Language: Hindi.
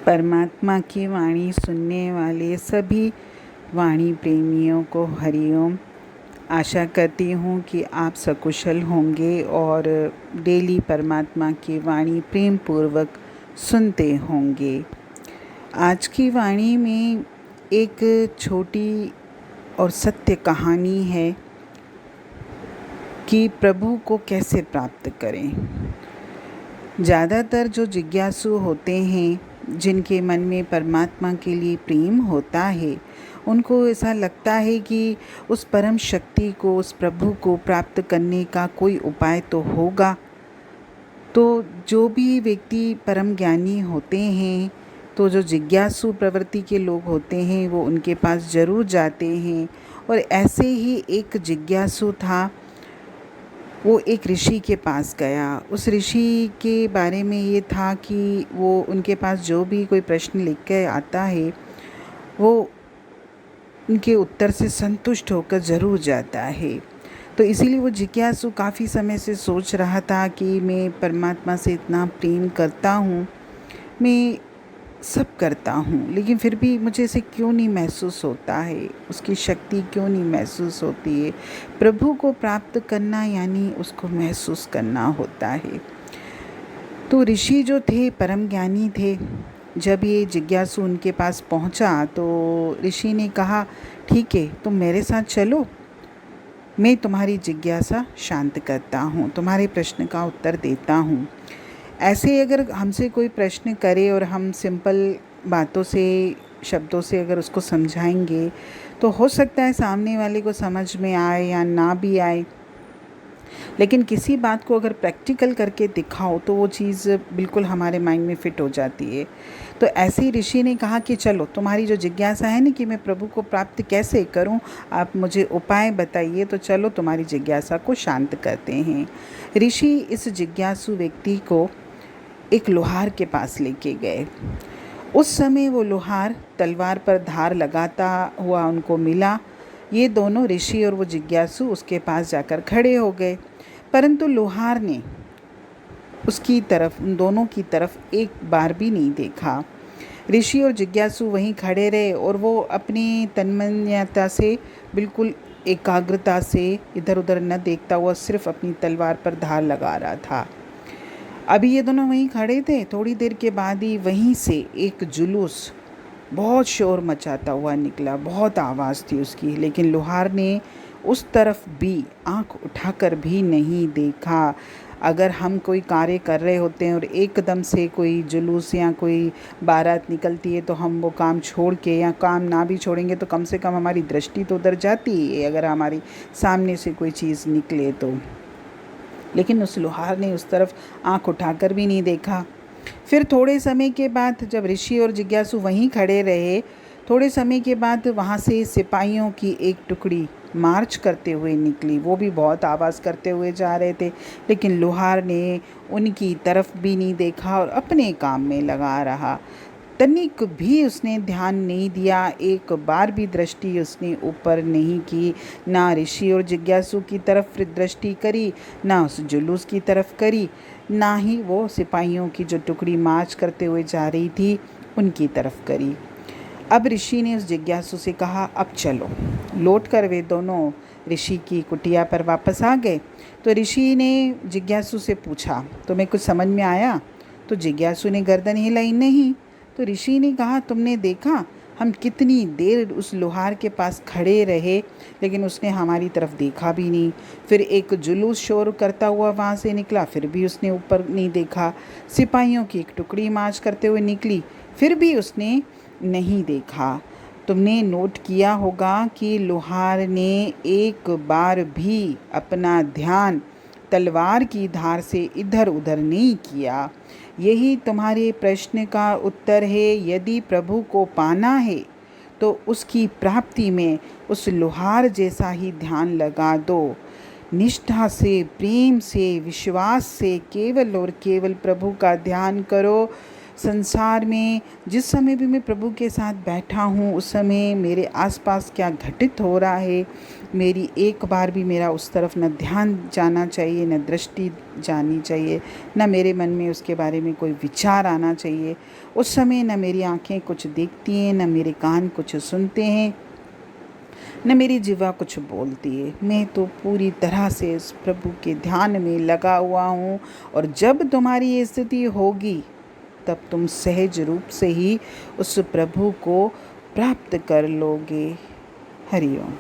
परमात्मा की वाणी सुनने वाले सभी वाणी प्रेमियों को हरिओम। आशा करती हूँ कि आप सकुशल होंगे और डेली परमात्मा की वाणी प्रेम पूर्वक सुनते होंगे। आज की वाणी में एक छोटी और सत्य कहानी है कि प्रभु को कैसे प्राप्त करें। ज़्यादातर जो जिज्ञासु होते हैं, जिनके मन में परमात्मा के लिए प्रेम होता है, उनको ऐसा लगता है कि उस परम शक्ति को, उस प्रभु को प्राप्त करने का कोई उपाय तो होगा। तो जो भी व्यक्ति परम ज्ञानी होते हैं, तो जो जिज्ञासु प्रवृत्ति के लोग होते हैं, वो उनके पास ज़रूर जाते हैं। और ऐसे ही एक जिज्ञासु था, वो एक ऋषि के पास गया। उस ऋषि के बारे में ये था कि वो उनके पास जो भी कोई प्रश्न लिख के आता है, वो उनके उत्तर से संतुष्ट होकर ज़रूर जाता है। तो इसीलिए वो जिज्ञासु काफ़ी समय से सोच रहा था कि मैं परमात्मा से इतना प्रेम करता हूँ, मैं सब करता हूँ, लेकिन फिर भी मुझे इसे क्यों नहीं महसूस होता है, उसकी शक्ति क्यों नहीं महसूस होती है। प्रभु को प्राप्त करना यानी उसको महसूस करना होता है। तो ऋषि जो थे, परम ज्ञानी थे। जब ये जिज्ञासु उनके पास पहुंचा तो ऋषि ने कहा, ठीक है, तुम मेरे साथ चलो, मैं तुम्हारी जिज्ञासा शांत करता हूँ, तुम्हारे प्रश्न का उत्तर देता हूँ। ऐसे अगर हमसे कोई प्रश्न करे और हम सिंपल बातों से, शब्दों से अगर उसको समझाएंगे, तो हो सकता है सामने वाले को समझ में आए या ना भी आए। लेकिन किसी बात को अगर प्रैक्टिकल करके दिखाओ तो वो चीज़ बिल्कुल हमारे माइंड में फिट हो जाती है। तो ऐसे ही ऋषि ने कहा कि चलो, तुम्हारी जो जिज्ञासा है ना कि मैं प्रभु को प्राप्त कैसे करूं, आप मुझे उपाय बताइए, तो चलो तुम्हारी जिज्ञासा को शांत करते हैं। ऋषि इस जिज्ञासु व्यक्ति को एक लोहार के पास लेके गए। उस समय वो लोहार तलवार पर धार लगाता हुआ उनको मिला। ये दोनों, ऋषि और वो जिज्ञासु, उसके पास जाकर खड़े हो गए। परंतु लोहार ने उसकी तरफ, उन दोनों की तरफ एक बार भी नहीं देखा। ऋषि और जिज्ञासु वहीं खड़े रहे और वो अपनी तन्मयता से, बिल्कुल एकाग्रता से इधर उधर न देखता हुआ सिर्फ अपनी तलवार पर धार लगा रहा था। अभी ये दोनों वहीं खड़े थे। थोड़ी देर के बाद ही वहीं से एक जुलूस बहुत शोर मचाता हुआ निकला। बहुत आवाज़ थी उसकी, लेकिन लोहार ने उस तरफ भी आंख उठाकर भी नहीं देखा। अगर हम कोई कार्य कर रहे होते हैं और एकदम से कोई जुलूस या कोई बारात निकलती है, तो हम वो काम छोड़ के, या काम ना भी छोड़ेंगे तो कम से कम हमारी दृष्टि तो उधर जाती है अगर हमारी सामने से कोई चीज़ निकले तो। लेकिन उस लोहार ने उस तरफ आंख उठाकर भी नहीं देखा। फिर थोड़े समय के बाद, जब ऋषि और जिज्ञासु वहीं खड़े रहे, थोड़े समय के बाद वहाँ से सिपाहियों की एक टुकड़ी मार्च करते हुए निकली। वो भी बहुत आवाज़ करते हुए जा रहे थे, लेकिन लोहार ने उनकी तरफ भी नहीं देखा और अपने काम में लगा रहा। तनिक भी उसने ध्यान नहीं दिया, एक बार भी दृष्टि उसने ऊपर नहीं की। ना ऋषि और जिज्ञासु की तरफ दृष्टि करी, ना उस जुलूस की तरफ करी, ना ही वो सिपाहियों की जो टुकड़ी मार्च करते हुए जा रही थी उनकी तरफ करी। अब ऋषि ने उस जिज्ञासु से कहा, अब चलो। लौट कर वे दोनों ऋषि की कुटिया पर वापस आ गए। तो ऋषि ने जिज्ञासु से पूछा, तुम्हें कुछ समझ में आया? तो जिज्ञासु ने गर्दन हिलाई, नहीं। तो ऋषि ने कहा, तुमने देखा हम कितनी देर उस लोहार के पास खड़े रहे, लेकिन उसने हमारी तरफ देखा भी नहीं। फिर एक जुलूस शोर करता हुआ वहाँ से निकला, फिर भी उसने ऊपर नहीं देखा। सिपाहियों की एक टुकड़ी मार्च करते हुए निकली, फिर भी उसने नहीं देखा। तुमने नोट किया होगा कि लोहार ने एक बार भी अपना ध्यान तलवार की धार से इधर उधर नहीं किया। यही तुम्हारे प्रश्न का उत्तर है। यदि प्रभु को पाना है तो उसकी प्राप्ति में उस लोहार जैसा ही ध्यान लगा दो। निष्ठा से, प्रेम से, विश्वास से केवल और केवल प्रभु का ध्यान करो। संसार में जिस समय भी मैं प्रभु के साथ बैठा हूँ, उस समय मेरे आसपास क्या घटित हो रहा है, मेरी एक बार भी मेरा उस तरफ न ध्यान जाना चाहिए, न दृष्टि जानी चाहिए, न मेरे मन में उसके बारे में कोई विचार आना चाहिए। उस समय न मेरी आँखें कुछ देखती हैं, न मेरे कान कुछ सुनते हैं, न मेरी जिह्वा कुछ बोलती है। मैं तो पूरी तरह से इस प्रभु के ध्यान में लगा हुआ हूँ। और जब तुम्हारी ये स्थिति होगी, तब तुम सहज रूप से ही उस प्रभु को प्राप्त कर लोगे। हरि ओम।